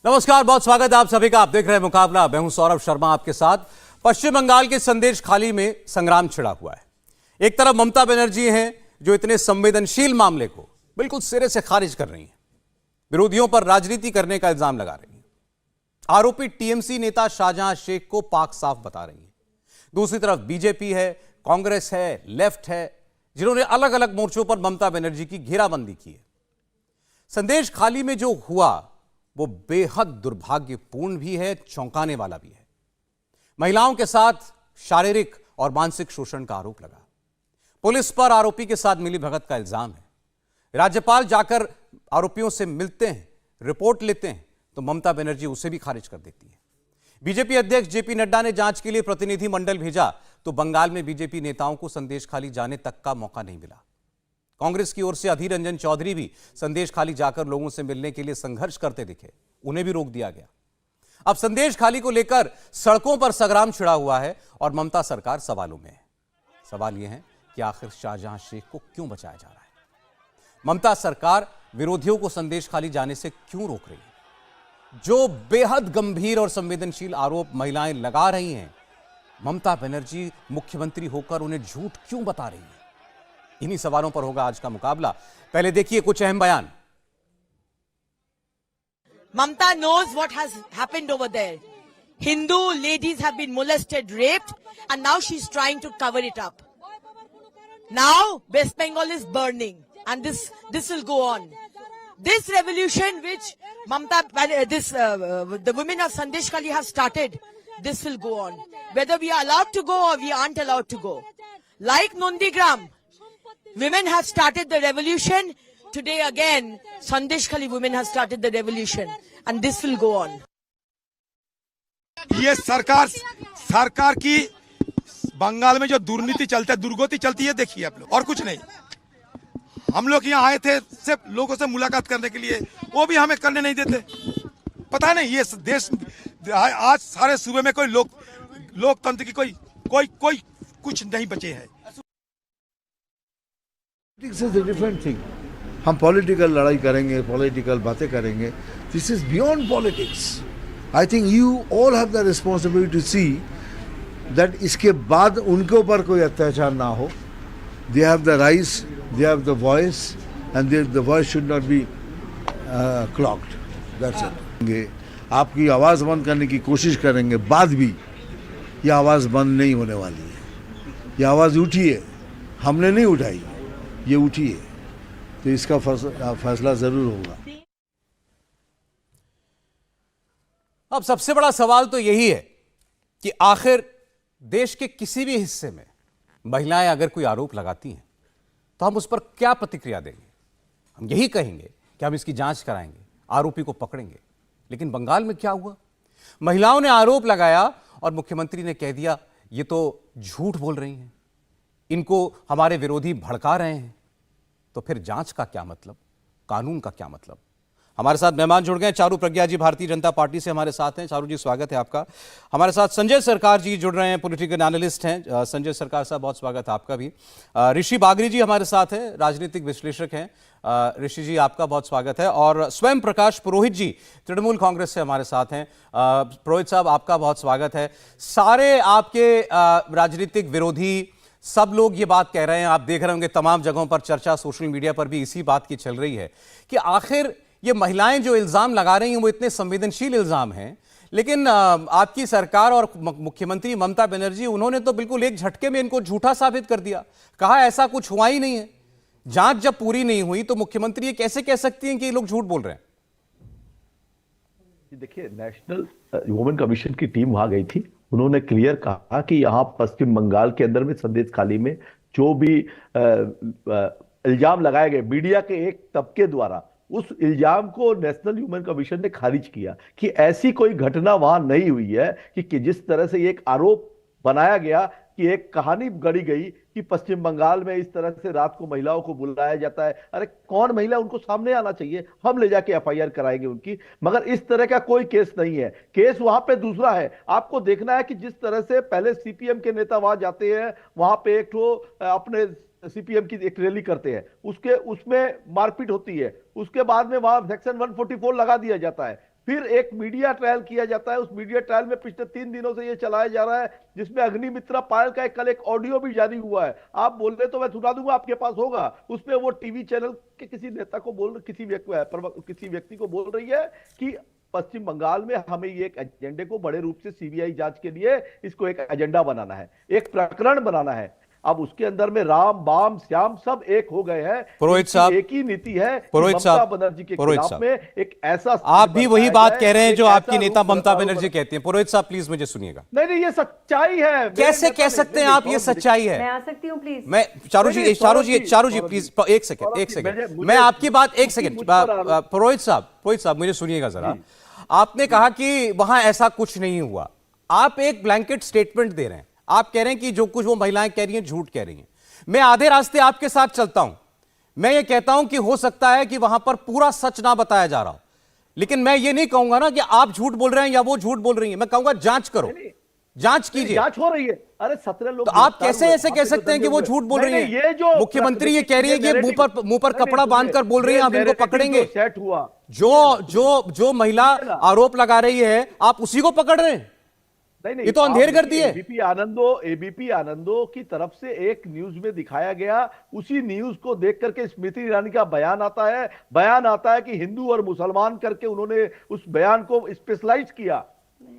नमस्कार, बहुत स्वागत है आप सभी का। आप देख रहे हैं मुकाबला। मैं हूं सौरभ शर्मा आपके साथ। पश्चिम बंगाल के संदेश खाली में संग्राम छिड़ा हुआ है। एक तरफ ममता बनर्जी हैं जो इतने संवेदनशील मामले को बिल्कुल सिरे से खारिज कर रही हैं, विरोधियों पर राजनीति करने का इल्जाम लगा रही हैं। आरोपी टीएमसी नेता शाहजहां शेख को पाक साफ बता रही हैं। दूसरी तरफ बीजेपी है, कांग्रेस है, लेफ्ट है, जिन्होंने अलग अलग मोर्चों पर ममता बनर्जी की घेराबंदी की है। संदेश खाली में जो हुआ वो बेहद दुर्भाग्यपूर्ण भी है, चौंकाने वाला भी है। महिलाओं के साथ शारीरिक और मानसिक शोषण का आरोप लगा। पुलिस पर आरोपी के साथ मिलीभगत का इल्जाम है। राज्यपाल जाकर आरोपियों से मिलते हैं, रिपोर्ट लेते हैं तो ममता बनर्जी उसे भी खारिज कर देती है। बीजेपी अध्यक्ष जेपी नड्डा ने जांच के लिए प्रतिनिधि मंडल भेजा तो बंगाल में बीजेपी नेताओं को संदेश खाली जाने तक का मौका नहीं मिला। कांग्रेस की ओर से अधीर रंजन चौधरी भी संदेश खाली जाकर लोगों से मिलने के लिए संघर्ष करते दिखे, उन्हें भी रोक दिया गया। अब संदेश खाली को लेकर सड़कों पर संग्राम छिड़ा हुआ है और ममता सरकार सवालों में है। सवाल यह है कि आखिर शाहजहां शेख को क्यों बचाया जा रहा है? ममता सरकार विरोधियों को संदेश खाली जाने से क्यों रोक रही है? जो बेहद गंभीर और संवेदनशील आरोप महिलाएं लगा रही हैं, ममता बनर्जी मुख्यमंत्री होकर उन्हें झूठ क्यों बता रही है? इन्हीं सवालों पर होगा आज का मुकाबला। पहले देखिए कुछ अहम बयान। Mamta knows what has happened over there. Hindu ladies have been molested, raped, and now she's trying to cover it up. Now West Bengal is burning, and this will go on. This revolution which the women of Sandesh Khali have started, this will go on. Whether we are allowed to go or we aren't allowed to go. Like Nondigram, women have started the revolution. Today again, Sandesh Khali women have started the revolution, and this will go on. ये सरकार की बंगाल में जो दुर्नीति चलता है, दुर्गति चलती है, देखिए आप लोग, और कुछ नहीं। हम लोग यहाँ आए थे सिर्फ लोगों से मुलाकात करने के लिए, वो भी हमें करने नहीं देते। पता नहीं ये देश आज सारे सूबे में कोई लोकतंत्र की कोई कुछ नहीं बचे हैं। Politics is a different thing. हम पॉलिटिकल लड़ाई करेंगे, पॉलिटिकल बातें करेंगे. This is beyond politics. I think you all have the responsibility to see that इसके बाद उनके ऊपर कोई अत्याचार ना हो. They have the rights, they have the voice, and the voice should not be clogged. That's it. आपकी आवाज़ बंद करने की कोशिश करेंगे, बाद भी ये आवाज़ बंद नहीं होने वाली है. ये आवाज़ उठी है, हमने नहीं उठाई, ये उठी है, तो इसका फैसला जरूर होगा। अब सबसे बड़ा सवाल तो यही है कि आखिर देश के किसी भी हिस्से में महिलाएं अगर कोई आरोप लगाती हैं तो हम उस पर क्या प्रतिक्रिया देंगे? हम यही कहेंगे कि हम इसकी जांच कराएंगे, आरोपी को पकड़ेंगे। लेकिन बंगाल में क्या हुआ? महिलाओं ने आरोप लगाया और मुख्यमंत्री ने कह दिया ये तो झूठ बोल रही हैं, इनको हमारे विरोधी भड़का रहे हैं। तो फिर जांच का क्या मतलब, कानून का क्या मतलब? हमारे साथ मेहमान जुड़ गए। चारू प्रज्ञा जी भारतीय जनता पार्टी से हमारे साथ हैं। चारू जी, स्वागत है आपका। हमारे साथ संजय सरकार जी जुड़ रहे हैं, पॉलिटिकल एनालिस्ट हैं। संजय सरकार साहब, बहुत स्वागत है आपका भी। ऋषि बागरी जी हमारे साथ हैं, राजनीतिक विश्लेषक हैं। ऋषि जी, आपका बहुत स्वागत है। और स्वयं प्रकाश पुरोहित जी तृणमूल कांग्रेस से हमारे साथ हैं। पुरोहित साहब, आपका बहुत स्वागत है। सारे आपके राजनीतिक विरोधी सब लोग ये बात कह रहे हैं, आप देख रहे होंगे तमाम जगहों पर चर्चा सोशल मीडिया पर भी इसी बात की चल रही है कि आखिर ये महिलाएं जो इल्जाम लगा रही हैं वो इतने संवेदनशील इल्जाम हैं, लेकिन आपकी सरकार और मुख्यमंत्री ममता बनर्जी, उन्होंने तो बिल्कुल एक झटके में इनको झूठा साबित कर दिया। कहा ऐसा कुछ हुआ ही नहीं है। जांच जब पूरी नहीं हुई तो मुख्यमंत्री ये कैसे कह सकती हैं कि ये लोग झूठ बोल रहे हैं? देखिए, नेशनल वुमेन कमीशन की टीम वहां गई थी। उन्होंने क्लियर कहा कि यहाँ पश्चिम बंगाल के अंदर में संदेश खाली में जो भी इल्जाम लगाए गए मीडिया के एक तबके द्वारा, उस इल्जाम को नेशनल ह्यूमन कमीशन ने खारिज किया कि ऐसी कोई घटना वहां नहीं हुई है कि जिस तरह से एक आरोप बनाया गया कि एक कहानी गढ़ी गई कि पश्चिम बंगाल में इस तरह से रात को महिलाओं को बुलाया जाता है। अरे कौन महिला, उनको सामने आना चाहिए, हम ले जाके एफआईआर कराएंगे उनकी। मगर इस तरह का कोई केस नहीं है। केस वहां पे दूसरा है। आपको देखना है कि जिस तरह से पहले सीपीएम के नेता वहां जाते हैं, वहां पे एक तो अपने सीपीएम की एक रैली करते हैं, उसमें मारपीट होती है, उसके बाद में वहां सेक्शन 144 लगा दिया जाता है। फिर एक मीडिया ट्रायल किया जाता है। उस मीडिया ट्रायल में पिछले 3 दिनों से ये चलाया जा रहा है, जिसमें अग्निमित्रा पायल का कल एक ऑडियो भी जारी हुआ है। आप बोल रहे तो मैं सुना दूंगा, आपके पास होगा। उसमें वो टीवी चैनल के किसी नेता को किसी व्यक्ति को बोल रही है कि पश्चिम बंगाल में हमें ये एक एजेंडे को बड़े रूप से सीबीआई जांच के लिए इसको एक एजेंडा बनाना है, एक प्रकरण बनाना है। अब उसके अंदर में राम बाम श्याम सब एक हो गए हैं। पुरोहित साहब, एक ही नीति है। पुरोहित साहब, बनर्जी के पुरोहित खिलाफ साहब, में एक ऐसा, आप भी वही बात कह रहे हैं जो आपकी नेता ममता रूप बनर्जी कहती हैं। पुरोहित साहब प्लीज मुझे सुनिएगा। नहीं, ये सच्चाई है। कैसे कह सकते हैं आप ये सच्चाई है? मैं आ सकती हूँ प्लीज? मैं चारू जी प्लीज एक सेकंड मैं आपकी बात एक सेकंड पुरोहित साहब मुझे सुनिएगा जरा। आपने कहा कि वहां ऐसा कुछ नहीं हुआ। आप एक ब्लैंकेट स्टेटमेंट दे रहे हैं। आप कह रहे हैं कि जो कुछ वो महिलाएं कह रही हैं झूठ कह रही हैं। मैं आधे रास्ते आपके साथ चलता हूं। मैं ये कहता हूं कि हो सकता है कि वहां पर पूरा सच ना बताया जा रहा हो, लेकिन मैं ये नहीं कहूंगा ना कि आप झूठ बोल रहे हैं या वो झूठ बोल रही हैं। मैं कहूंगा जांच करो, जांच कीजिए। जांच हो रही है। अरे 17 लोग, तो आप कैसे ऐसे कह सकते हैं कि वो झूठ बोल रही हैं? ये जो मुख्यमंत्री ये कह रही है कि मुंह पर कपड़ा बांधकर बोल रही हैं, हम इनको पकड़ेंगे। सेट हुआ, जो महिला आरोप लगा रही है, आप उसी को पकड़ रहे हैं। नहीं, ये तो अंधेर कर दिए। एबीपी आनंदो की तरफ से एक न्यूज में दिखाया गया, उसी न्यूज को देख करके स्मृति ईरानी का बयान आता है कि हिंदू और मुसलमान करके उन्होंने उस बयान को स्पेशलाइज किया।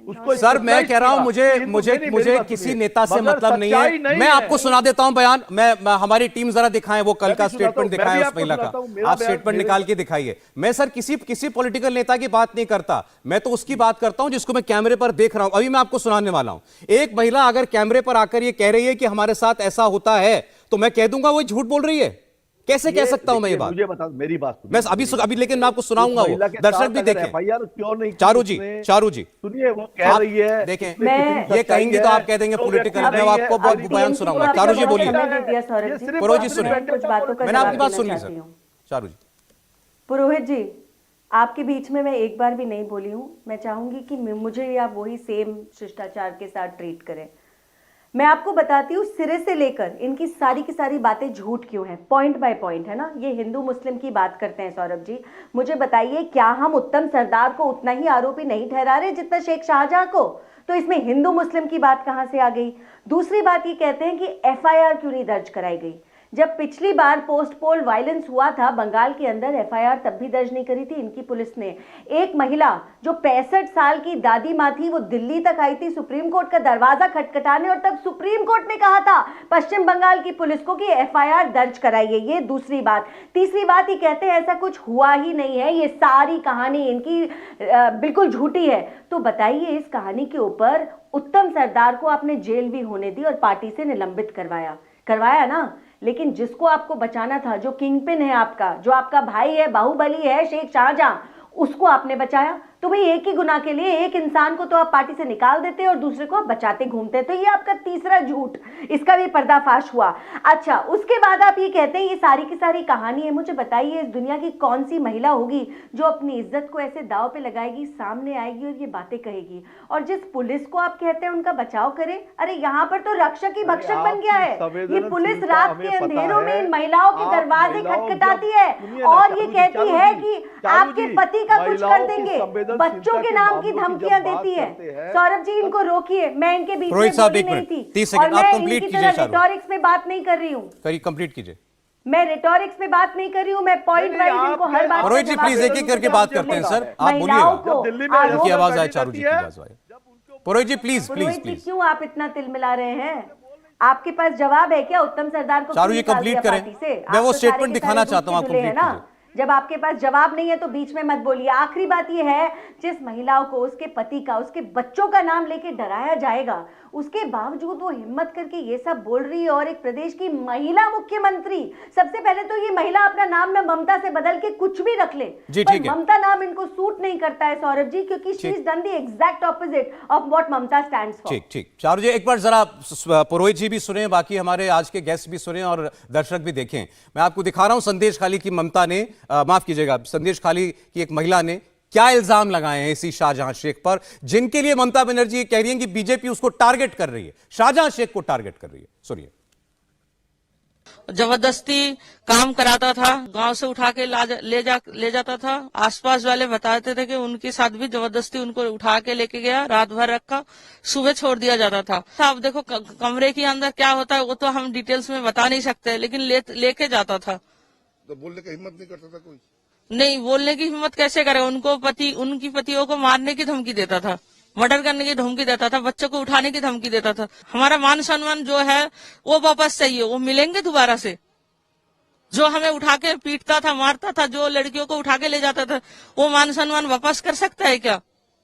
उसको सर मैं कह रहा हूं मुझे किसी नेता से मतलब नहीं है। मैं आपको सुना देता हूं बयान। मैं हमारी टीम जरा दिखाएं वो कल का स्टेटमेंट दिखाएं उस महिला का। आप स्टेटमेंट निकाल के दिखाइए। मैं सर किसी पॉलिटिकल नेता की बात नहीं करता। मैं तो उसकी बात करता हूं जिसको मैं कैमरे पर देख रहा हूं। अभी मैं आपको सुनाने वाला हूं। एक महिला अगर कैमरे पर आकर ये कह रही है कि हमारे साथ ऐसा होता है, तो मैं कह दूंगा वो झूठ बोल रही है। कैसे कह सकता हूं मैं ये बात? मुझे बता, मेरी बात मैं अभी लेकिन मैं आपको सुनाऊंगा, वो दर्शक भी देखें। क्यों नहीं? चारू जी सुनिए, वो कह रही है, देखें ये कहेंगे तो आप कह देंगे पॉलिटिकल। मैं आपको बहुत बयान सुनाऊंगा। चारू जी बोलिए। पुरोहित जी सुनिए, मैंने आपकी बात सुन ली सर। चारू जी। पुरोहित जी, आपके बीच में मैं एक बार भी नहीं बोली हूँ। मैं चाहूंगी कि मुझे आप वही सेम शिष्टाचार के साथ ट्रीट करें। मैं आपको बताती हूँ सिरे से लेकर इनकी सारी की सारी बातें झूठ क्यों हैं, पॉइंट बाय पॉइंट, है ना। ये हिंदू मुस्लिम की बात करते हैं। सौरभ जी मुझे बताइए, क्या हम उत्तम सरदार को उतना ही आरोपी नहीं ठहरा रहे जितना शेख शाहजहां को? तो इसमें हिंदू मुस्लिम की बात कहां से आ गई? दूसरी बात ये कहते हैं कि एफआईआर क्यों नहीं दर्ज कराई गई? जब पिछली बार पोस्ट पोल वायलेंस हुआ था बंगाल के अंदर, एफआईआर तब भी दर्ज नहीं करी थी इनकी पुलिस ने। एक महिला जो 65 साल की दादी माँ थी, वो दिल्ली तक आई थी सुप्रीम कोर्ट का दरवाजा खटखटाने, और तब सुप्रीम कोर्ट ने कहा था पश्चिम बंगाल की पुलिस को कि एफआईआर दर्ज कराइए। ये दूसरी बात। तीसरी बात, ये कहते हैं ऐसा कुछ हुआ ही नहीं है, ये सारी कहानी इनकी बिल्कुल झूठी है। तो बताइए, इस कहानी के ऊपर उत्तम सरदार को आपने जेल भी होने दी और पार्टी से निलंबित करवाया ना। लेकिन जिसको आपको बचाना था, जो किंगपिन है आपका, जो आपका भाई है, बाहुबली है, शेख शाहजहां, उसको आपने बचाया। तो भाई एक ही गुनाह के लिए एक इंसान को तो आप पार्टी से निकाल देते और दूसरे को आप बचाते घूमते। तो ये आपका तीसरा झूठ, इसका भी पर्दाफाश हुआ। अच्छा, उसके बाद आप ये कहते हैं ये सारी की सारी कहानी है। मुझे बताइए, इस दुनिया की कौन सी महिला होगी जो अपनी इज्जत को ऐसे दांव पे लगाएगी, सामने आएगी और ये बातें कहेगी? और जिस पुलिस को आप कहते हैं उनका बचाव करे, अरे यहाँ पर तो रक्षक ही भक्षक बन गया है। ये पुलिस रात के अंधेरों में इन महिलाओं के दरवाजे खटखटाती है और ये कहती है कि आपके पति का कुछ कर देंगे, बच्चों के नाम की धमकियां देती है। सौरभ जी, इनको रोकिए। मैं इनके बीच में बोली नहीं थी, 30 सेकंड आप कंप्लीट कीजिए। रिटॉरिक्स में बात नहीं कर रही हूँ। कंप्लीट कीजिए। मैं रिटॉरिक्स में बात नहीं कर रही हूँ, मैं पॉइंट वाइज इनको हर बात। पुरोहित जी प्लीज एक एक करके बात करते हैं सर, आप बोलिएगा। की आवाज आए, चारू जी की आवाज आए। पुरोहित जी प्लीज प्लीज। क्यों आप इतना तिलमिला रहे हैं? आपके पास जवाब है क्या उत्तम सरदार को? चारू जी कंप्लीट करें, मैं वो स्टेटमेंट दिखाना चाहता हूँ, आप कंप्लीट कीजिए। जब आपके पास जवाब नहीं है तो बीच में मत बोलिए। आखिरी बात यह है, जिस महिलाओं को उसके पति का, उसके बच्चों का नाम लेके डराया जाएगा, उसके बावजूद वो हिम्मत करके ये सब बोल रही है। और एक प्रदेश की महिला मुख्यमंत्री, सबसे पहले तो ये महिला अपना नाम ना ममता से बदल के कुछ भी रख ले, पर ममता नाम इनको सूट नहीं करता है सौरभ जी, क्योंकि she is done the exact opposite of what Mamata stands for. ठीक चारू जी, एक बार जरा पुरोहित जी भी सुने, बाकी हमारे आज के गेस्ट भी सुने और दर्शक भी देखें। मैं आपको दिखा रहा हूं संदेश खाली की ममता ने, माफ कीजिएगा, संदेश खाली की एक महिला ने क्या इल्जाम लगाए हैं इसी शाहजहां शेख पर, जिनके लिए ममता बनर्जी कह रही हैं कि बीजेपी उसको टारगेट कर रही है, शाहजहां शेख को टारगेट कर रही है। सुनिए। जबरदस्ती काम कराता था, गांव से उठा के ले जाता था। आसपास वाले बताते थे कि उनके साथ भी जबरदस्ती उनको उठा के लेके गया, रात भर रखा, सुबह छोड़ दिया जाता था। अब देखो कमरे के अंदर क्या होता है वो तो हम डिटेल्स में बता नहीं सकते, लेकिन लेके जाता था। तो बोलने की हिम्मत नहीं करता था कोई? नहीं, बोलने की हिम्मत कैसे करे? उनकी पतियों को मारने की धमकी देता था, मर्डर करने की धमकी देता था, बच्चों को उठाने की धमकी देता था। हमारा मान सम्मान जो है वो वापस चाहिए, वो मिलेंगे दोबारा से। जो हमें उठा के पीटता था, मारता था, जो लड़कियों को उठा के ले जाता था, वो मान सम्मान वापस कर सकता है क्या?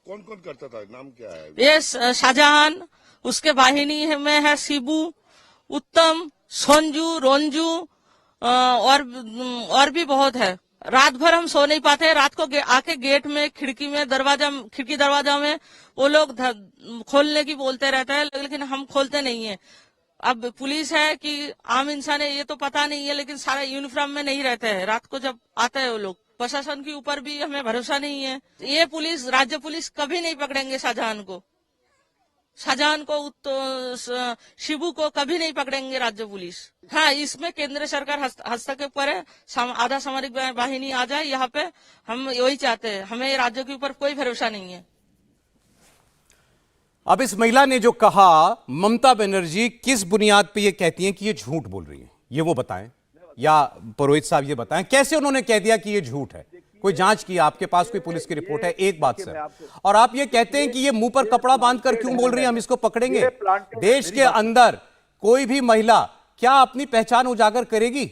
कौन कौन करता था? नाम क्या है? ये शाहजहान, उसके वाहिनी में है शिबू, उत्तम, संजू, रोंजू और भी बहुत है। रात भर हम सो नहीं पाते। रात को आके गेट में, खिड़की दरवाजा में वो लोग खोलने की बोलते रहते हैं, लेकिन हम खोलते नहीं है। अब पुलिस है कि आम इंसान है ये तो पता नहीं है, लेकिन सारा यूनिफॉर्म में नहीं रहते हैं। रात को जब आते हैं वो लोग, प्रशासन के ऊपर भी हमें भरोसा नहीं है। ये पुलिस, राज्य पुलिस कभी नहीं पकड़ेंगे शाहजहान को, शिबू को कभी नहीं पकड़ेंगे राज्य पुलिस। हाँ, इसमें केंद्र सरकार हस्तक्षेप करे, आधा सामरिक वाहिनी आ जाए यहाँ पे, हम यही चाहते हैं। हमें राज्यों के ऊपर कोई भरोसा नहीं है। अब इस महिला ने जो कहा, ममता बनर्जी किस बुनियाद पे ये कहती हैं कि ये झूठ बोल रही है, ये वो बताएं, या पुरोहित साहब ये बताएं कैसे उन्होंने कह दिया कि ये झूठ है? कोई जांच की? आपके पास कोई पुलिस की रिपोर्ट है? एक बात सर, और आप ये कहते हैं कि ये मुंह पर कपड़ा बांधकर क्यों बोल रही है, हम इसको पकड़ेंगे? देश के अंदर कोई भी महिला क्या अपनी पहचान उजागर करेगी?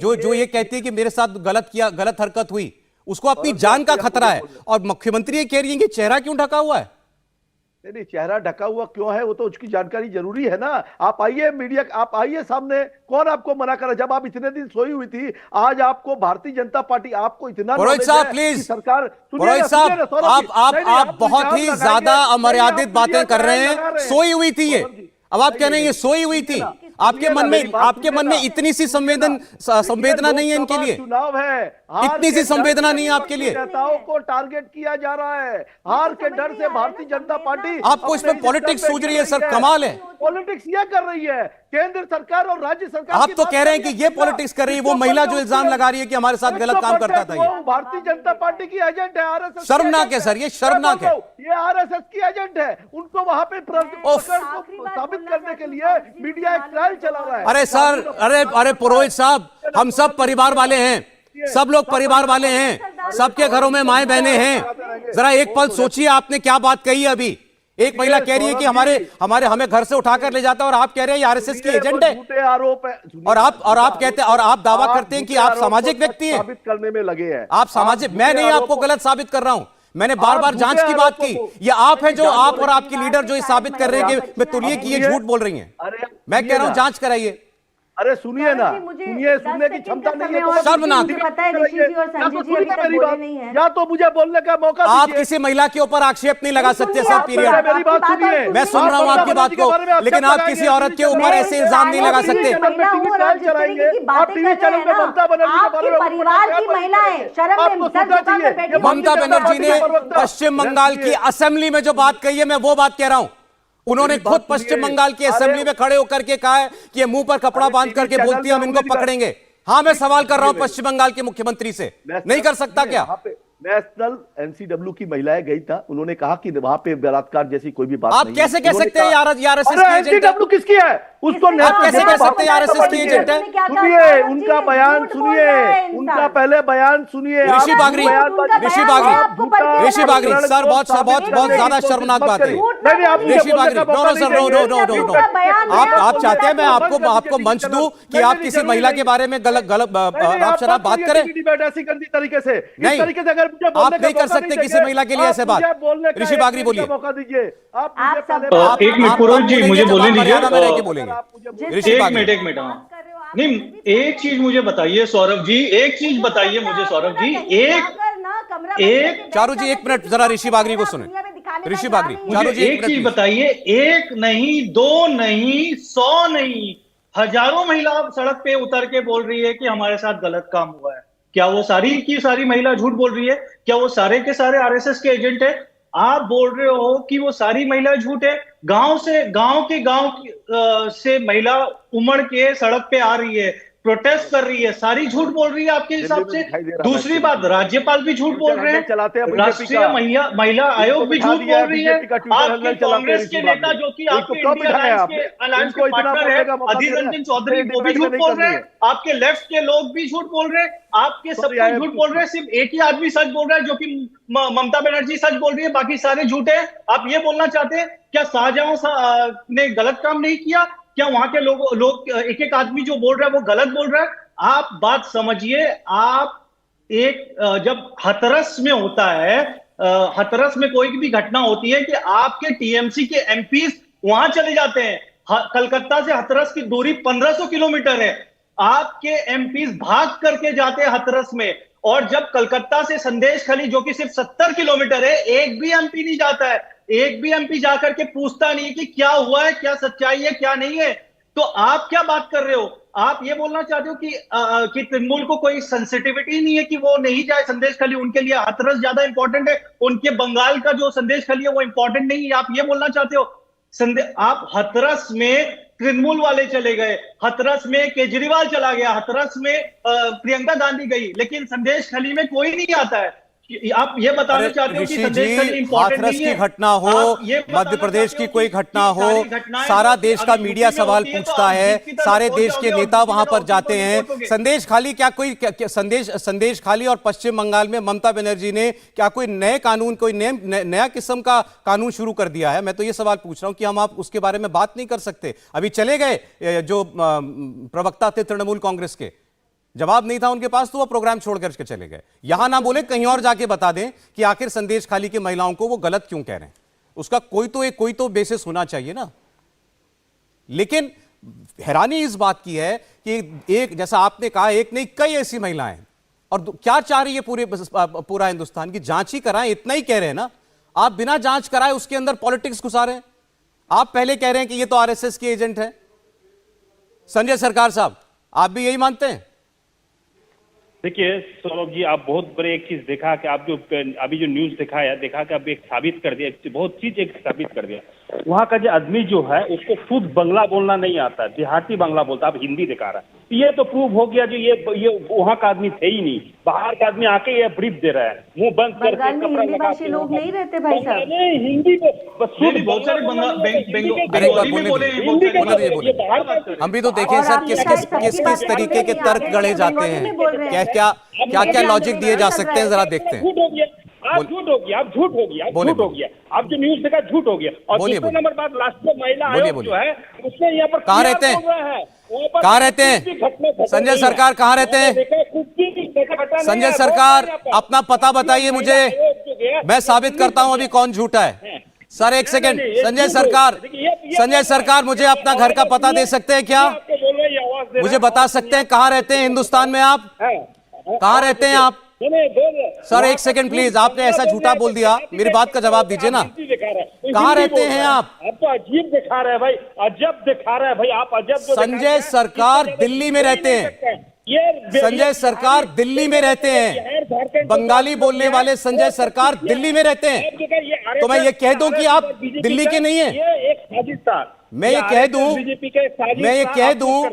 जो ये कहती है कि मेरे साथ गलत हरकत हुई, उसको अपनी जान का खतरा है, और मुख्यमंत्री ये कह रही है कि चेहरा क्यों ढका हुआ है? नहीं, चेहरा ढका हुआ क्यों है वो तो उसकी जानकारी जरूरी है ना। आप आइए मीडिया, आप आइए सामने, कौन आपको मना करा? जब आप इतने दिन सोई हुई थी, आज आपको भारतीय जनता पार्टी, आपको इतना पुरोहित साहब प्लीज, सरकार, पुरोहित साहब आप बहुत ही ज्यादा अमर्यादित बातें कर रहे हैं। सोई हुई थी ये, अब आप कह रहे हैं ये सोई हुई थी। आपके मन में इतनी सी संवेदना नहीं है इनके लिए? चुनाव है, इतनी सी संवेदना नहीं है आपके लिए? नेताओं को टारगेट किया जा रहा है, हार के डर से भारतीय जनता पार्टी आपको इसमें पॉलिटिक्स सूझ रही है सर, कमाल है। पॉलिटिक्स ये कर रही है केंद्र सरकार और राज्य सरकार। आप तो कह रहे हैं कि ये पॉलिटिक्स कर रही है, वो महिला जो इल्जाम लगा रही है कि हमारे साथ गलत काम करता था, ये भारतीय जनता पार्टी की एजेंट है, आरएसएस। शर्मनाक है सर, ये शर्मनाक है। ये आरएसएस की एजेंट है, उनको वहां पे साबित करने के लिए मीडिया एक ट्रायल चला रहा है। अरे सर, अरे पुरोहित साहब, हम सब परिवार वाले हैं, सब लोग परिवार वाले हैं, सबके घरों में माएं बहनें हैं। जरा एक पल सोचिए, आपने क्या बात कही है अभी। एक महिला कह रही है कि हमें घर से उठाकर ले जाता है, और आप कह रहे हैं आरएसएस की एजेंट है। झूठे आरोप है। और आप कहते हैं, और आप दावा करते हैं कि आप सामाजिक व्यक्ति हैं, साबित करने में लगे हैं आप सामाजिक। मैं नहीं आपको गलत साबित कर रहा हूं, मैंने बार बार जांच की बात की। ये आप हैं जो, आप और आपकी लीडर जो ये साबित कर रहे हैं कि मैं तुलिए कि ये झूठ बोल रही हैं। मैं कह रहा हूं जांच कराइए। अरे सुनिए ना, सुनने की क्षमता नहीं है तो शर्मनाक। पता है ऋषि जी और संजय जी अभी तक बोले नहीं है। या तो मुझे बोलने का मौका आप दीजिए। किसी महिला के ऊपर आक्षेप नहीं लगा सकते सर, पीरियड। मेरी बात सुनिए, मैं सुन रहा हूं आपकी बात को, लेकिन आप किसी औरत के ऊपर ऐसे इल्जाम नहीं लगा सकते। ममता बनर्जी ने पश्चिम बंगाल की असेंबली में जो बात कही है, मैं वो बात कह रहा हूं। उन्होंने खुद पश्चिम बंगाल की असेंबली में खड़े होकर के कहा है कि ये मुंह पर कपड़ा बांध करके बोलती है हम इनको पकड़ेंगे। हाँ, मैं सवाल कर रहा हूं पश्चिम बंगाल के मुख्यमंत्री से, नहीं कर सकता क्या? नेशनल एनसीडब्ल्यू की महिलाएं गई था, उन्होंने कहा कि वहां पे बलात्कार जैसी कोई भी बात नहीं। आप कैसे कह सकते हैं आरएसएस की एजेंट है? किसकी है उसको? आप कैसे कह सकते हैं आरएसएस की एजेंट है? सुनिए उनका बयान, सुनिए उनका पहले बयान सुनिए। ऋषि बागरी सर, बहुत ज्यादा शर्मनाक बात है ऋषि बागरी। नो, आप चाहते हैं मैं आपको मंच दूं कि आप किसी महिला के बारे में गलत शराब बात करें? ऐसी गंदी तरीके से, नहीं, आप नहीं कर सकते किसी महिला के लिए ऐसे बात। ऋषि बागरी बोलिए। मौका दीजिए आप। एक मिनट पुरोहित जी, मुझे बोलने दीजिए। एक मिनट नहीं, एक चीज मुझे बताइए सौरभ जी, एक चीज बताइए मुझे सौरभ जी, एक चारू जी एक मिनट जरा ऋषि बागरी को सुने। ऋषि बागरी, चारू जी एक चीज बताइए, एक नहीं, दो नहीं, 100 नहीं, हजारों महिला सड़क पे उतर के बोल रही है कि हमारे साथ गलत काम हुआ है। क्या वो सारी की सारी महिला झूठ बोल रही है? क्या वो सारे के सारे आरएसएस के एजेंट है? आप बोल रहे हो कि वो सारी महिला झूठ है। गांव से महिला उमड़ के सड़क पे आ रही है, प्रोटेस्ट कर रही है, सारी झूठ बोल रही है आपके हिसाब से। दूसरी बात, राज्यपाल भी झूठ बोल रहे हैं, राष्ट्रीय महिला आयोग भी झूठ बोल रही है, आपके कांग्रेस के नेता जो कि आपके इंडिया अलायंस के पार्टनर है अधीर रंजन चौधरी, वो भी झूठ बोल रहे हैं, आपके लेफ्ट के लोग भी झूठ बोल रहे हैं, आपके सब कोई झूठ बोल रहे हैं, सिर्फ एक ही आदमी सच बोल रहा है जो कि ममता बनर्जी सच बोल रही है, बाकी सारे झूठे हैं। आप ये बोलना चाहते हैं क्या शाहजहां ने गलत काम नहीं किया? क्या वहां के लोग एक एक आदमी जो बोल रहा है वो गलत बोल रहा है? आप बात समझिए, आप एक जब हथरस में होता है, हथरस में कोई भी घटना होती है कि आपके टीएमसी के एमपीज वहां चले जाते हैं। कलकत्ता से हथरस की दूरी 1500 किलोमीटर है, आपके एमपीज भाग करके जाते हैं हथरस में, और जब कलकत्ता से संदेश खाली जो कि सिर्फ 70 किलोमीटर है, एक भी एमपी नहीं जाता है, एक भी एमपी जाकर के पूछता नहीं है कि क्या हुआ है, क्या सच्चाई है, क्या नहीं है। तो आप क्या बात कर रहे हो? आप ये बोलना चाहते हो कि तृणमूल को कोई सेंसिटिविटी नहीं है कि वो नहीं जाए संदेश खाली, उनके लिए हाथरस ज्यादा इंपॉर्टेंट है, उनके बंगाल का जो संदेश खाली है वो इंपॉर्टेंट नहीं है, आप ये बोलना चाहते हो? आप हाथरस में तृणमूल वाले चले गए, हाथरस में केजरीवाल चला गया, हाथरस में प्रियंका गांधी गई, लेकिन संदेश खाली में कोई नहीं आता है। आप ये बताना चाहते हो कि संदेश खाली इंपॉर्टेंट नहीं है? हाथरस की घटना हो, मध्य प्रदेश की कोई घटना हो, सारा देश का मीडिया सवाल पूछता है, सारे देश के नेता वहां पर जाते हैं। संदेश खाली क्या कोई संदेश खाली और पश्चिम बंगाल में ममता बनर्जी ने क्या कोई नए कानून, कोई नया किस्म का कानून शुरू कर दिया है? मैं तो ये सवाल पूछ रहा हूं कि हम आप उसके बारे में बात नहीं कर सकते? अभी चले गए जो प्रवक्ता थे तृणमूल कांग्रेस के, जवाब नहीं था उनके पास तो वो प्रोग्राम छोड़कर के चले गए। यहां ना बोले, कहीं और जाके बता दें कि आखिर संदेश खाली की महिलाओं को वो गलत क्यों कह रहे हैं। उसका कोई तो बेसिस होना चाहिए ना। लेकिन हैरानी इस बात की है कि एक, जैसा आपने कहा, एक नहीं कई ऐसी महिलाएं, और क्या चाह रही है पूरा हिंदुस्तान की जांच ही कराएं, इतना ही कह रहे हैं ना। आप बिना जांच कराए उसके अंदर पॉलिटिक्स घुसा रहे हैं। आप पहले कह रहे हैं कि ये तो आरएसएस के एजेंट है। संजय सरकार साहब, आप भी यही मानते हैं? देखिए सौरभ जी, आप बहुत बड़े एक चीज देखा कि आप जो अभी जो न्यूज दिखाया, देखा कि अब एक साबित कर दिया, बहुत चीज एक साबित कर दिया। वहाँ का जो आदमी जो है उसको शुद्ध बांग्ला बोलना नहीं आता, देहाती बांग्ला बोलता, अब हिंदी दिखा रहा है। ये तो प्रूव हो गया जो ये वहाँ का आदमी थे ही नहीं, बाहर का आदमी आके ये ब्रीफ दे रहा है, मुंह बंद करके कपड़ा लगा के। लोग नहीं रहते भाई साहब, हिंदी में बहुत सारे हम भी तो देखें सर किस तरीके के तर्क गढ़े जाते हैं, क्या लॉजिक दिए जा सकते हैं, जरा देखते हैं। आप झूठ हो गया, आप झूठ हो गया, आप झूठ हो गया, आप जो न्यूज देखा झूठ हो गया। और दूसरा नंबर बात, राष्ट्रीय महिला आयोग जो है उसने यहाँ पर कहाँ रहते हैं, कहाँ रहते हैं संजय सरकार, कहाँ रहते हैं संजय सरकार? अपना पता बताइए मुझे, मैं साबित करता हूं अभी कौन झूठा है। सर एक सेकंड, संजय सरकार मुझे अपना घर का पता दे सकते हैं क्या? मुझे बता सकते हैं कहाँ रहते हैं हिंदुस्तान में? आप कहाँ रहते हैं आप? सर एक सेकंड प्लीज, आपने ऐसा झूठा बोल दिया, मेरी बात का जवाब दीजिए ना। कहाँ रहते हैं आप? तो अजीब दिखा रहा है भाई, अजब दिखा रहा है भाई, आप अजब। संजय सरकार दिल्ली में रहते हैं, संजय सरकार दिल्ली में रहते हैं, बंगाली बोलने वाले संजय सरकार दिल्ली में रहते हैं। तो मैं ये कह दूं कि आप दिल्ली के नहीं हैं? मैं ये कह दूं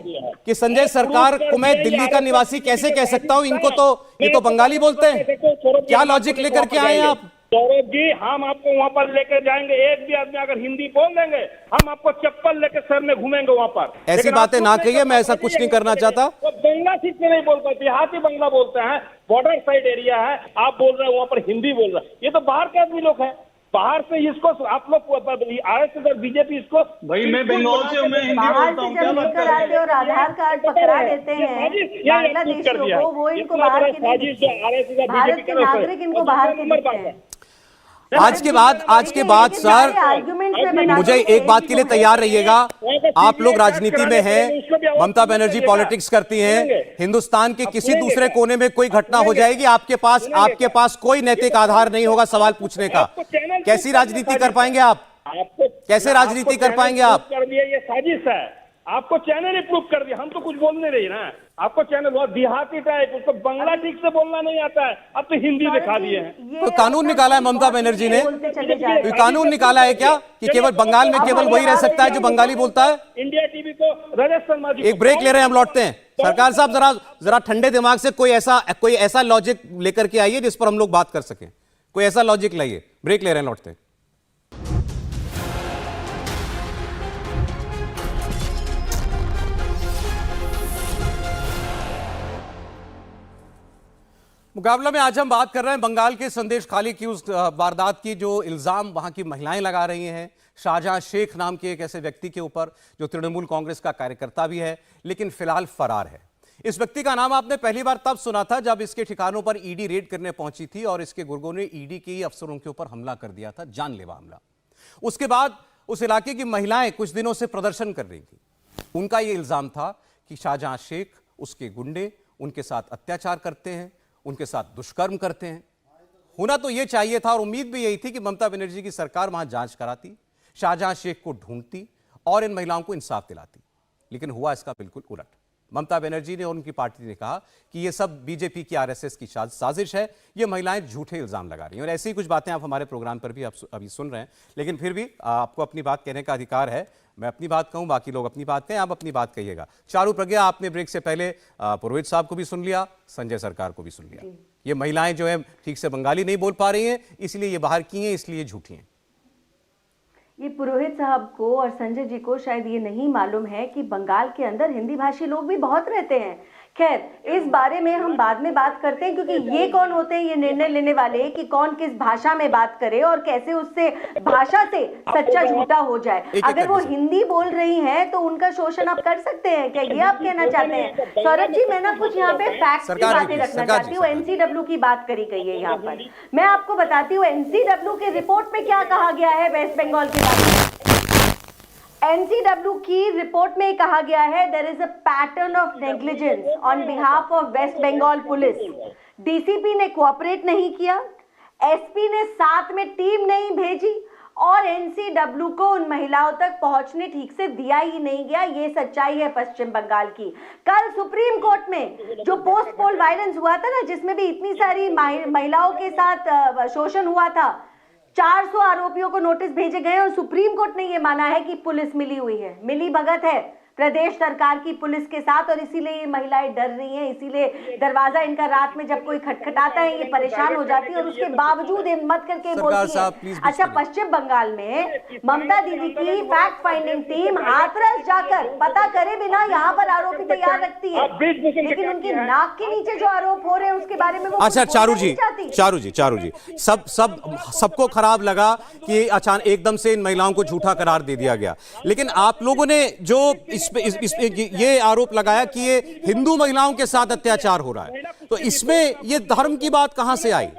कि संजय सरकार को मैं दिल्ली का निवासी कैसे कह सकता हूं? इनको तो ये तो बंगाली बोलते हैं। क्या लॉजिक लेकर के आए आप? सौरभ जी, हम आपको वहां पर लेकर जाएंगे, एक भी आदमी अगर हिंदी बोल देंगे हम आपको चप्पल लेकर सर में घूमेंगे वहां पर। ऐसी बातें ना कहिए, मैं ऐसा कुछ नहीं करना चाहता। वो बंगला सीट में नहीं बोलता, देहाती बंगला बोलते हैं, बॉर्डर साइड एरिया है, आप बोल रहे हैं वहां पर हिंदी बोल रहे हैं। ये तो बाहर के आदमी लोग हैं, बाहर से इसको आप लोग आरएसएस और बीजेपी इसको, भाई मैं बंगाल से हूं, मैं हिंदी बोलता हूं, क्या बात कर रहे हैं? और आधार कार्ड पकड़ा देते हैं बांग्लादेश को, वो इनको बाहर के भारत के नागरिक इनको बाहर के देते हैं। आज के बाद सर मुझे एक बात के लिए तैयार रहिएगा, आप लोग राजनीति में हैं, ममता बनर्जी पॉलिटिक्स करती हैं, हिंदुस्तान के किसी दूसरे कोने में कोई घटना हो जाएगी, आपके पास कोई नैतिक आधार नहीं होगा सवाल पूछने का। कैसी राजनीति कर पाएंगे आप? कैसे राजनीति कर पाएंगे आप? ये साजिश है, आपको चैनल ने प्रूव कर दिया, हम तो कुछ बोलने नहीं ना। आपको चैनल बहुत देहाती टाइप, उसको बांग्ला ठीक से बोलना नहीं आता है, अब तो हिंदी दिखा दिए हैं। तो कानून निकाला है ममता बनर्जी ने, तो कानून निकाला है क्या कि केवल बंगाल में केवल वही रह सकता है जो बंगाली बोलता है? इंडिया टीवी को रजत शर्मा जी, एक ब्रेक ले रहे हैं, हम लौटते हैं। सरकार साहब जरा ठंडे दिमाग से कोई ऐसा लॉजिक लेकर के आइए जिस पर हम लोग बात कर सकें। कोई ऐसा लॉजिक लाइए। ब्रेक ले रहे हैं, लौटते हैं। मुकाबला में आज हम बात कर रहे हैं बंगाल के संदेश खाली की उस वारदात की जो इल्जाम वहां की महिलाएं लगा रही हैं शाहजहां शेख नाम के एक ऐसे व्यक्ति के ऊपर जो तृणमूल कांग्रेस का कार्यकर्ता भी है लेकिन फिलहाल फरार है। इस व्यक्ति का नाम आपने पहली बार तब सुना था जब इसके ठिकानों पर ईडी रेड करने पहुंची थी और इसके गुर्गों ने ईडी के अफसरों के ऊपर हमला कर दिया था, जानलेवा हमला। उसके बाद उस इलाके की महिलाएं कुछ दिनों से प्रदर्शन कर रही थी। उनका यह इल्जाम था कि शाहजहां शेख, उसके गुंडे उनके साथ अत्याचार करते हैं, उनके साथ दुष्कर्म करते हैं। होना तो यह चाहिए था और उम्मीद भी यही थी कि ममता बनर्जी की सरकार वहां जांच कराती, शाहजहां शेख को ढूंढती और इन महिलाओं को इंसाफ दिलाती। लेकिन हुआ इसका बिल्कुल उलट। ममता बनर्जी ने और उनकी पार्टी ने कहा कि यह सब बीजेपी की आरएसएस की साजिश है, ये महिलाएं झूठे इल्जाम लगा रही हैं। और ऐसी ही कुछ बातें आप हमारे प्रोग्राम पर भी आप अभी सुन रहे हैं। लेकिन फिर भी आपको अपनी बात कहने का अधिकार है। मैं अपनी बात कहूं, बाकी लोग अपनी बात कहें, आप अपनी बात कहिएगा। चारू प्रज्ञा, आपने ब्रेक से पहले पुरोहित साहब को भी सुन लिया, संजय सरकार को भी सुन लिया। ये महिलाएं जो है ठीक से बंगाली नहीं बोल पा रही हैं, इसलिए ये बाहर की हैं, इसलिए झूठी हैं। ये पुरोहित साहब को और संजय जी को शायद ये नहीं मालूम है कि बंगाल के अंदर हिंदी भाषी लोग भी बहुत रहते हैं। खैर, इस बारे में हम बाद में बात करते हैं, क्योंकि ये कौन होते हैं ये निर्णय लेने वाले कि कौन किस भाषा में बात करे और कैसे उससे भाषा से सच्चा झूठा हो जाए। अगर वो हिंदी बोल रही हैं तो उनका शोषण आप कर सकते हैं क्या, ये आप कहना चाहते हैं? सौरभ जी, मैं ना कुछ यहाँ पे फैक्ट की बातें रखना चाहती हूँ। एनसीडब्ल्यू की बात करी गई है यहाँ पर। मैं आपको बताती हूँ एनसीडब्ल्यू के रिपोर्ट में क्या कहा गया है वेस्ट बंगाल के बारे में। एनसीडब्ल्यू की रिपोर्ट में कहा गया है there is a pattern of negligence on behalf of waste Bengal police. DCP ने कोऑपरेट नहीं किया, एसपी ने साथ में टीम नहीं भेजी और एनसीडब्ल्यू को उन महिलाओं तक पहुंचने ठीक से दिया ही नहीं गया। ये सच्चाई है पश्चिम बंगाल की। कल सुप्रीम कोर्ट में जो पोस्ट पोल वायलेंस हुआ था ना, जिसमें भी इतनी सारी महिलाओं के साथ शोषण हुआ था, 400 आरोपियों को नोटिस भेजे गए और सुप्रीम कोर्ट ने यह माना है कि पुलिस मिली हुई है, मिली भगत है प्रदेश सरकार की पुलिस के साथ और इसीलिए ये महिलाएं डर रही हैं। इसीलिए दरवाजा इनका रात में जब कोई खटखटाता है ये परेशान हो जाती है और उसके बावजूद हिम्मत करके बोलती है। अच्छा, पश्चिम बंगाल में ममता दीदी की फैक्ट फाइंडिंग टीम हाथरस जाकर पता करे बिना यहाँ पर आरोपी तैयार रखती है, लेकिन उनकी नाक के नीचे जो आरोप हो रहे हैं उसके बारे में वो अच्छा चारू जी सबको खराब लगा कि अचानक एकदम से इन महिलाओं को झूठा करार दे दिया गया। लेकिन आप लोगों ने जो ये आरोप लगाया कि ये हिंदू महिलाओं के साथ अत्याचार हो रहा है, तो इसमें ये धर्म की बात कहां से आई?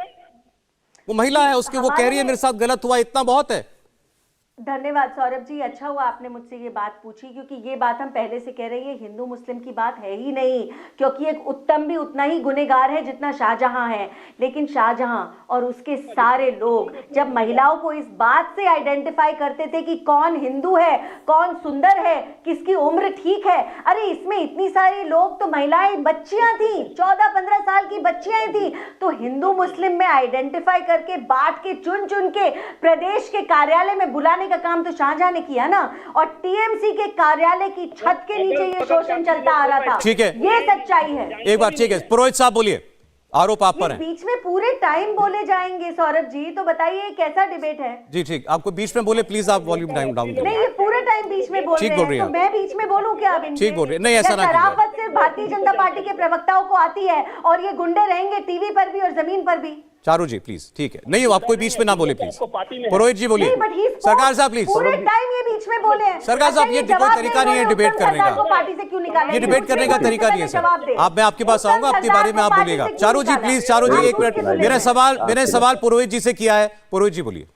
वो महिला है, उसके वो कह रही है मेरे साथ गलत हुआ, इतना बहुत है। धन्यवाद सौरभ जी, अच्छा हुआ आपने मुझसे ये बात पूछी, क्योंकि ये बात हम पहले से कह रहे हैं हिंदू मुस्लिम की बात है ही नहीं, क्योंकि एक उत्तम भी उतना ही गुनहगार है जितना शाहजहां है। लेकिन शाहजहां और उसके सारे लोग जब महिलाओं को इस बात से आइडेंटिफाई करते थे कि कौन हिंदू है, कौन सुंदर है, किसकी उम्र ठीक है, अरे इसमें इतनी सारी लोग तो महिलाएं बच्चियां थी, 14-15 साल की बच्चियां थी, तो हिंदू मुस्लिम में आइडेंटिफाई करके बांट के चुन चुन के प्रदेश के कार्यालय में बुलाने का काम तो शाहजहां ने किया ना। और टीएमसी के कार्यालय की छत के नीचे ये शोषण चलता आ रहा था। ठीक है, ये सच्चाई है। एक बार ठीक है, पुरोहित साहब बोलिए, आरोप आप पर है। बीच में पूरे टाइम बोले जाएंगे सौरभ जी, तो बताइए कैसा डिबेट है? जी ठीक, आपको बीच में बोले प्लीज आप वॉल्यूम डाउन करिए। नहीं, ये पूरे टाइम बीच में बोल रहे हैं, तो मैं बीच में बोलूं क्या? अब ठीक बोल रहे हैं, नहीं ऐसा ना शराफत सिर्फ भारतीय जनता पार्टी के प्रवक्ताओं को आती है और ये गुंडे रहेंगे टीवी पर भी और जमीन पर भी। चारू जी प्लीज, ठीक है, नहीं आप कोई बीच में ना बोले प्लीज। पुरोहित जी बोलिए। सरकार साहब प्लीज। पूरे टाइम ये बीच में बोले हैं। सरकार साहब ये कोई तरीका नहीं है डिबेट करने का, पार्टी से क्यों निकाला? ये डिबेट करने का तरीका नहीं है सर। मैं आपके पास आऊंगा, आपके बारे में आप बोलिएगा। चारू जी प्लीज, चारू जी एक मिनट, मैंने सवाल पुरोहित जी से किया है, पुरोहित जी बोलिए।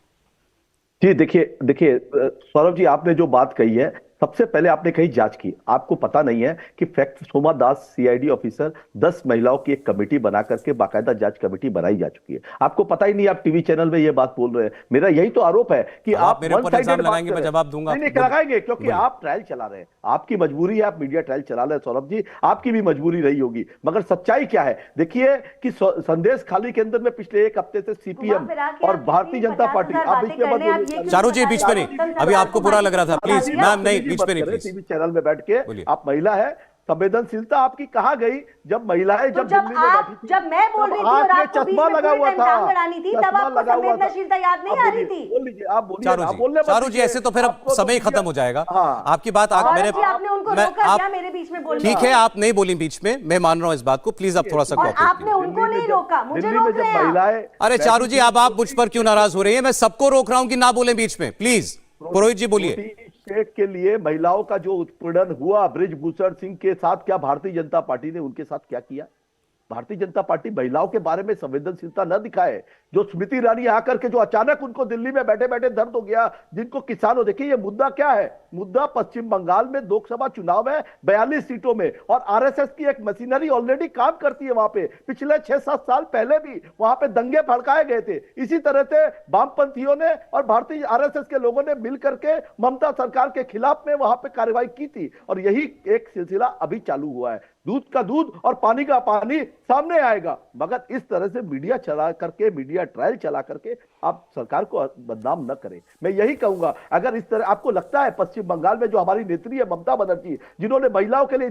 जी देखिए सौरभ जी, आपने जो बात कही है, सबसे पहले आपने कहीं जांच की। आपको पता नहीं है कि फैक्ट सोमा दास सीआईडी ऑफिसर 10 महिलाओं की एक कमेटी बना करके बाकायदा जांच कमेटी बनाई जा चुकी है। आपको पता ही नहीं, आप टीवी चैनल में ये बात बोल रहे हैं। मेरा यही तो आरोप है कि आप मेरे ऊपर इल्जाम लगाएंगे, मैं जवाब दूंगा। नहीं लगाएंगे, क्योंकि आप ट्रायल चला रहे हैं, आपकी मजबूरी है, आप मीडिया ट्रायल चला रहे हैं। सौरभ जी, आपकी भी मजबूरी रही होगी, मगर सच्चाई क्या है देखिए कि संदेश खाली के अंदर में पिछले एक हफ्ते से सीपीएम और भारतीय जनता पार्टी, आप बीच में चारू जी बीच में नहीं, अभी आपको बुरा लग रहा था, प्लीज मैम नहीं, बीच में नहीं, टीवी चैनल में बैठ के आप महिला है, संवेदनशीलता आपकी कहाँ गई जब महिलाएं तो जब दिल्ली में बैठी थी? जब मैं बोल तब रही थी और आपने आपको बीच चश्मा में लगा पूरे हुआ टाइम था, टांग अड़ानी थी, तब चश्मा आपको लगा हुआ था। संवेदनशीलता याद नहीं आ रही थी? बोल लीजिए, आप बोलिए, चारू आप जी, बोलने मत चारू जी दीजिए। ऐसे तो फिर अब आपको तो समय ही मीडिया- खत्म हो जाएगा। हाँ। आपकी बात औरत मेरे जी, आपने उनको मैं रोका क्या मेरे बीच में बोलने? ठीक है, आप नहीं बोली बीच में, मैं मान रहा हूं इस बात को, प्लीज आप थोड़ा सा और कॉपरेट आपने कीजिए। उनको नहीं रोका, मुझे दिल्ली रोक में रहे जब हैं आप। महिलाएं अरे चारू जी, अब आप मुझ पर क्यों नाराज हो रही है? मैं सबको रोक रहा हूं कि ना बोलें बीच में, प्लीज। पुरोहित जी बोलिए। स्टेट के लिए महिलाओं का जो उत्पीड़न हुआ बृजभूषण सिंह के साथ, क्या भारतीय जनता पार्टी ने उनके साथ क्या किया? भारतीय जनता पार्टी महिलाओं के बारे में संवेदनशीलता न दिखाए। जो स्मृति ईरानी आकर के जो अचानक उनको दिल्ली में बैठे बैठे दर्द हो गया, जिनको किसानों, देखिए ये मुद्दा क्या है? मुद्दा पश्चिम बंगाल में लोकसभा चुनाव है 42 सीटों में, और आरएसएस की एक मशीनरी ऑलरेडी काम करती है वहां पे। पिछले 6-7 साल पहले भी वहां पे दंगे भड़काए गए थे। इसी तरह से वामपंथियों ने और भारतीय आरएसएस के लोगों ने मिलकर के ममता सरकार के खिलाफ में वहां पे कार्रवाई की थी, और यही एक सिलसिला अभी चालू हुआ है। दूध का दूध और पानी का पानी सामने आएगा, मगर इस तरह से मीडिया चला करके, मीडिया ट्रायल चला करके आप सरकार को बदनाम न करें। मैं यही कहूंगा, अगर इस तरह आपको लगता है पश्चिम बंगाल में जो हमारी नेत्री है ममता बनर्जी, जिन्होंने महिलाओं के लिए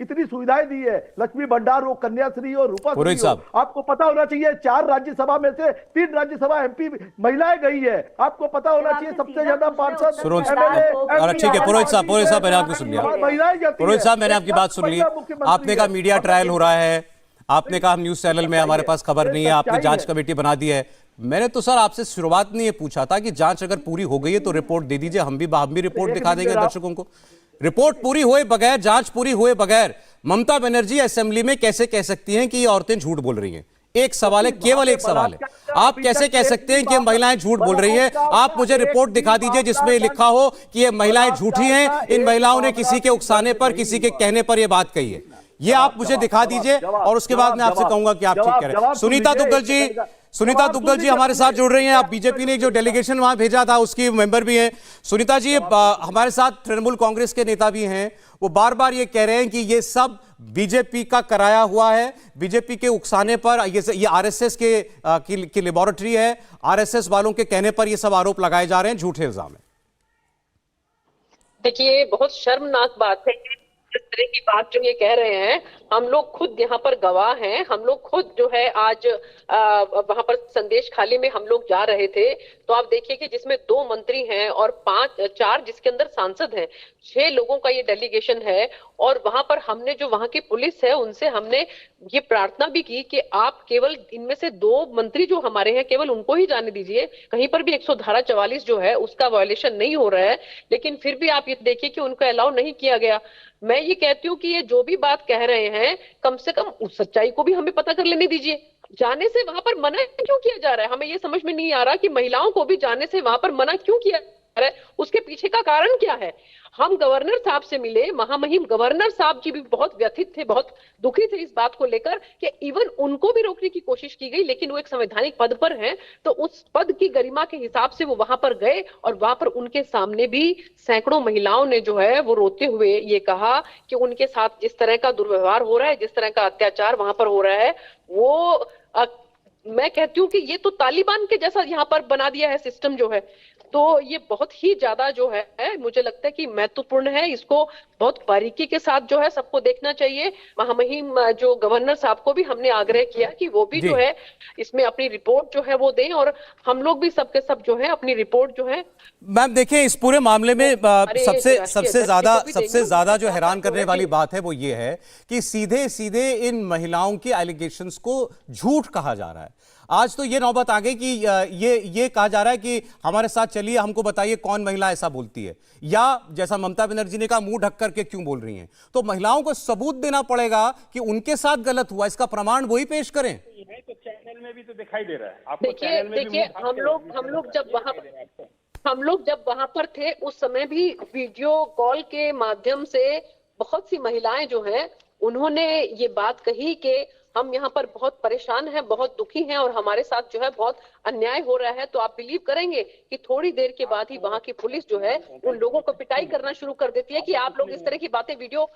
इतनी सुविधाएं दी है, लक्ष्मी भंडार हो, कन्याश्री हो, रूपाश्री हो, आपको पता होना चाहिए 4 राज्यसभा में से 3 राज्यसभा एमपी महिलाएं गई है। आपको पता होना चाहिए सबसे ज्यादा पार्षद ठीक है पुरोहित साहब, मैंने आपको सुन लिया। पुरोहित साहब, मैंने आपकी बात सुन ली। आपने कहा मीडिया ट्रायल हो रहा है, आपने कहा हम न्यूज चैनल में हमारे पास खबर नहीं है, आपने जांच कमेटी बना दी है। मैंने तो सर आपसे शुरुआत में ये पूछा था कि जांच अगर पूरी हो गई है तो रिपोर्ट दे दीजिए, हम भी रिपोर्ट दिखा देंगे दर्शकों को। रिपोर्ट पूरी हुए बगैर, जांच पूरी हुए बगैर ममता बनर्जी असेंबली में कैसे कह सकती हैं कि ये औरतें झूठ बोल रही हैं? एक सवाल है, केवल एक सवाल है। आप कैसे कह सकते हैं कि ये महिलाएं झूठ बोल रही हैं? आप मुझे रिपोर्ट दिखा दीजिए जिसमें लिखा हो कि ये महिलाएं झूठी हैं, इन महिलाओं ने किसी के उकसाने पर, किसी के कहने पर ये बात कही है। ये आप मुझे दिखा दीजिए और उसके बाद मैं आपसे कहूंगा कि आप ठीक कह रहे हैं। सुनीता दुग्गल जी हमारे साथ जुड़ रही हैं। आप बीजेपी ने जो डेलीगेशन वहां भेजा था उसकी मेंबर भी हैं। सुनीता जी, हमारे साथ तृणमूल कांग्रेस के नेता भी हैं, वो बार बार ये कह रहे हैं कि ये सब बीजेपी का कराया हुआ है, बीजेपी के उकसाने पर, ये आरएसएस की लेबोरेटरी है, आरएसएस वालों के कहने पर ये सब आरोप लगाए जा रहे हैं, झूठे इल्जाम है। देखिए, बहुत शर्मनाक बात है इस तरह की बात जो ये कह रहे हैं। हम लोग खुद यहाँ पर गवाह हैं। हम लोग खुद जो है आज वहां पर संदेश खाली में हम लोग जा रहे थे, तो आप देखिए कि जिसमें 2 मंत्री हैं और 4 जिसके अंदर सांसद हैं, 6 लोगों का ये डेलीगेशन है। और वहां पर हमने जो वहां की पुलिस है उनसे हमने ये प्रार्थना भी की कि आप केवल इनमें से 2 मंत्री जो हमारे हैं केवल उनको ही जाने दीजिए, कहीं पर भी 144 जो है उसका वायलेशन नहीं हो रहा है। लेकिन फिर भी आप ये देखिए कि उनको अलाउ नहीं किया गया। मैं ये कहती हूँ कि ये जो भी बात कह रहे हैं, कम से कम उस सच्चाई को भी हमें पता कर लेने दीजिए। जाने से वहां पर मना क्यों किया जा रहा है? हमें ये समझ में नहीं आ रहा कि महिलाओं को भी जाने से वहां पर मना क्यों किया जा रहा है, उसके पीछे का कारण क्या है? हम गवर्नर साहब से मिले, महामहिम गवर्नर साहब जी भी बहुत व्यथित थे, बहुत दुखी थे इस बात को लेकर कि इवन उनको भी रोकने की कोशिश की गई, लेकिन वो एक संवैधानिक पद पर हैं, तो उस पद की गरिमा के हिसाब से वो वहां पर गए और वहां पर उनके सामने भी सैकड़ों महिलाओं ने जो है वो रोते हुए ये कहा कि उनके साथ जिस तरह का दुर्व्यवहार हो रहा है, जिस तरह का अत्याचार वहां पर हो रहा है, वो मैं कहती हूँ कि ये तो तालिबान के जैसा यहाँ पर बना दिया है सिस्टम जो है। तो ये बहुत ही ज्यादा जो है मुझे लगता है कि महत्वपूर्ण है। इसको बहुत बारीकी के साथ जो है सबको देखना चाहिए। महामहिम जो गवर्नर साहब को भी हमने आग्रह किया कि वो भी जो है इसमें अपनी रिपोर्ट जो है वो दें, और हम लोग भी सबके सब जो है अपनी रिपोर्ट जो है। मैम देखिए, इस पूरे मामले में सबसे ज्यादा जो हैरान करने वाली बात है वो ये है कि सीधे सीधे इन महिलाओं के एलिगेशंस को झूठ कहा जा रहा है। आज तो ये नौबत आ गई कि ये कहा जा रहा है कि हमारे साथ चलिए, हमको बताइए कौन महिला ऐसा बोलती है, या जैसा ममता बनर्जी ने कहा मुंह ढक करके क्यों बोल रही हैं। तो महिलाओं को सबूत देना पड़ेगा कि उनके साथ गलत हुआ, इसका प्रमाण वही पेश करें। तो चैनल में भी तो दिखाई दे रहा है आपको। देखिए हम लोग जब वहां पर थे उस समय भी वीडियो कॉल के माध्यम से बहुत सी महिलाएं जो हैं उन्होंने ये बात कही कि हम यहाँ पर बहुत परेशान हैं, बहुत दुखी हैं और हमारे साथ जो है बहुत अन्याय हो रहा है। तो आप बिलीव करेंगे कि थोड़ी देर के बाद ही वहां की पुलिस जो है उन लोगों को पिटाई करना शुरू कर देती है कि आप लोग इस तरह की बातें वीडियो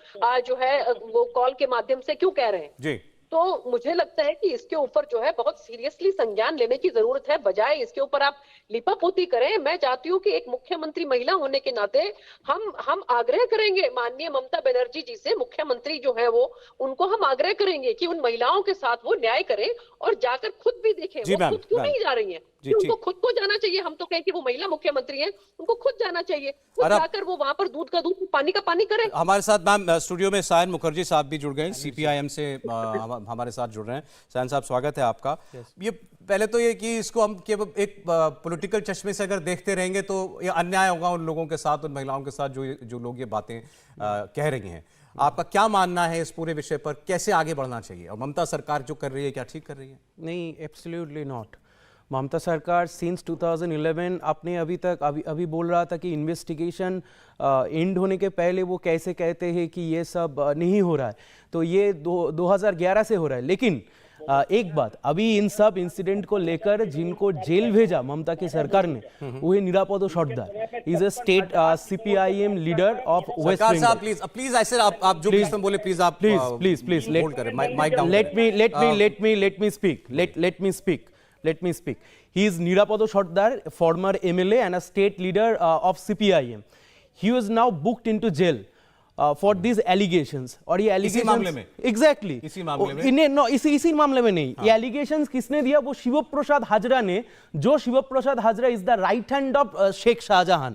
जो है वो कॉल के माध्यम से क्यों कह रहे हैं। जी तो मुझे लगता है कि इसके ऊपर जो है बहुत सीरियसली संज्ञान लेने की जरूरत है, बजाय इसके ऊपर आप लिपापोती करें। मैं चाहती हूँ कि एक मुख्यमंत्री महिला होने के नाते हम आग्रह करेंगे माननीय ममता बनर्जी जी से, मुख्यमंत्री जो है वो, उनको हम आग्रह करेंगे कि उन महिलाओं के साथ वो न्याय करें और जाकर खुद भी देखें वो खुद क्यों नहीं जा रही है। उनको खुद को जाना चाहिए। हम तो कहें कि वो महिला मुख्यमंत्री हैं, उनको खुद जाना चाहिए, खुद जाकर वो वहां पर दूध का दूध पानी का पानी करें। हमारे साथ मैम स्टूडियो में सायन मुखर्जी साहब भी जुड़ गए हैं, सीपीआईएम से हमारे साथ जुड़ रहे हैं। सायन साहब स्वागत है आपका। ये पहले तो ये कि इसको हम केवल एक पॉलिटिकल चश्मे से अगर देखते रहेंगे तो ये अन्याय होगा उन लोगों के साथ, उन महिलाओं के साथ जो लोग ये बातें कह रही हैं। आपका क्या मानना है इस पूरे विषय पर, कैसे आगे बढ़ना चाहिए? और ममता सरकार जो कर रही है क्या ठीक कर रही है? नहीं, एब्सोल्युटली नॉट। ममता सरकार सिंस 2011 आपने अभी बोल रहा था कि इन्वेस्टिगेशन एंड होने के पहले वो कैसे कहते हैं कि ये सब नहीं हो रहा है, तो ये 2011 से हो रहा है। लेकिन एक बात, अभी इन सब इंसिडेंट को लेकर जिनको जेल भेजा ममता की सरकार ने, वो है Nirapada Sardar, is a state CPIM leader of waste Bengal. Please ऐसे आप जो बीच में बोले प्लीज आप प्लीज होल्ड करें, mic down. Let me speak. He is Nirapada Sardar, former MLA and a state leader of CPIM. He was now booked into jail for these allegations. और ये allegations इसी मामले में? Exactly. इसी मामले में? इसी मामले में नहीं। ये allegations किसने दिया? वो शिव प्रसाद हाजरा ने, जो Shiv Prasad Hazra is the right hand of Sheikh Shahjahan,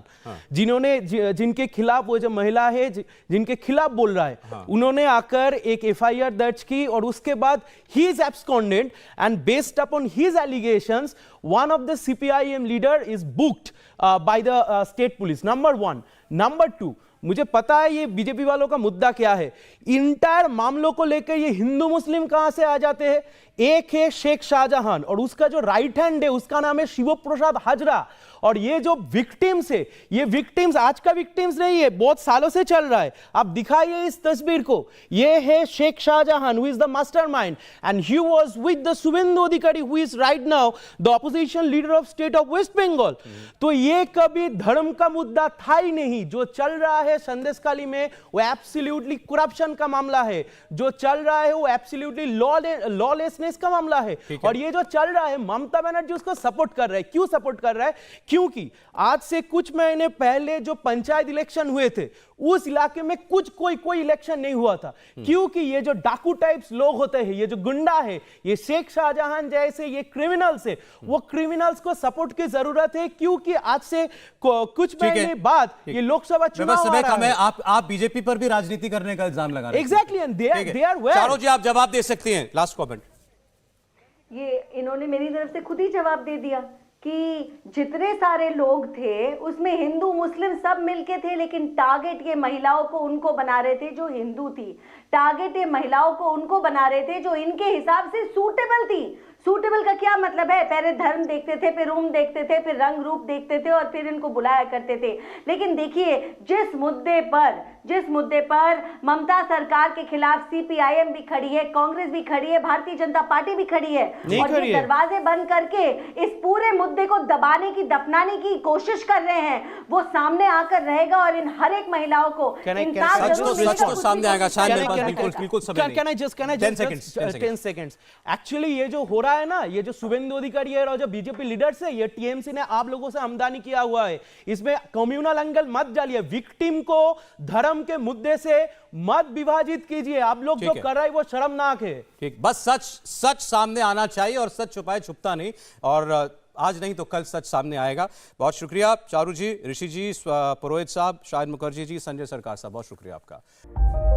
जिनके खिलाफ वो जो महिला है जिनके खिलाफ बोल रहा है, उन्होंने आकर एक एफआईआर दर्ज की और उसके बाद he is absconded and based upon his allegations one of the CPIM leader is booked by the state police. Number one. Number two, मुझे पता है ये बीजेपी वालों का मुद्दा क्या है। इंटायर मामलों को लेकर ये हिंदू मुस्लिम कहां से आ जाते हैं? एक है शेख शाहजहां और उसका जो राइट हैंड है उसका नाम है शिव प्रसाद हाजरा, और ये जो विक्टिम्स है, ये विक्टिम्स आज का विक्टिम्स नहीं है, बहुत सालों से चल रहा है। आप दिखाइए इस तस्वीर को, ये है Sheikh Shahjahan who is the mastermind and he was with the Suvendu Adhikari who is right now the opposition leader of state of waste Bengal. तो ये कभी धर्म का मुद्दा था ही नहीं। जो चल रहा है संदेशखाली में वो एब्सोल्युटली करप्शन का मामला है, जो चल रहा है वो एब्सोल्युटली लॉलेसनेस का मामला है। और ये जो चल रहा है ममता बनर्जी उसको सपोर्ट कर रहा है। क्यों सपोर्ट कर रहा है? क्योंकि आज से कुछ महीने पहले जो पंचायत इलेक्शन हुए थे उस इलाके में कोई इलेक्शन नहीं हुआ था, क्योंकि ये जो डाकू टाइप्स लोग होते हैं, ये जो गुंडा है, ये शेख शाहजहां जैसे ये क्रिमिनल्स है, वो क्रिमिनल्स को सपोर्ट की जरूरत है, क्योंकि आज से कुछ महीने बाद ये लोकसभा चुनाव आ रहा है। आप बीजेपी पर भी राजनीति करने का इल्जाम लगा रहे हैं। Exactly, and they are aware. Charu ji आप जवाब दे सकती हैं, लास्ट कमेंट। ये इन्होंने मेरी तरफ से खुद ही जवाब दे दिया कि जितने सारे लोग थे उसमें हिंदू मुस्लिम सब मिलके थे, लेकिन टारगेट ये महिलाओं को उनको बना रहे थे जो हिंदू थी, टारगेट ये महिलाओं को उनको बना रहे थे जो इनके हिसाब से सूटेबल थी। सूटेबल का क्या मतलब है? पहले धर्म देखते थे, फिर उम्र देखते थे, फिर रंग रूप देखते थे और फिर इनको बुलाया करते थे। लेकिन देखिए जिस मुद्दे पर ममता सरकार के खिलाफ सीपीआईएम भी खड़ी है, कांग्रेस भी खड़ी है, भारतीय जनता पार्टी भी खड़ी है, और ये दरवाजे बंद करके इस पूरे मुद्दे को दफनाने की कोशिश कर रहे हैं, वो सामने आकर रहेगा और इन हर एक महिलाओं को सच तो सामने आएगा। बिल्कुल समय नहीं। 10 सेकंड्स। एक्चुअली ये जो हो रहा है ना, ये जो शुभेंदु अधिकारी है और जो बीजेपी लीडर्स है, ये टीएमसी ने आप लोगों से आमदनी किया हुआ है। इसमें कम्युनल एंगल मत डालिए, विक्टिम को धर्म के मुद्दे से मत विभाजित कीजिए। आप लोग जो कर रहे हैं वो शर्मनाक है। ठीक, बस सच सामने आना चाहिए और सच छुपाए छुपता नहीं, और आज नहीं तो कल सच सामने आएगा। बहुत शुक्रिया चारू जी, ऋषि जी, पुरोहित साहब, शाहिद मुखर्जी जी, संजय सरकार साहब, बहुत शुक्रिया आपका।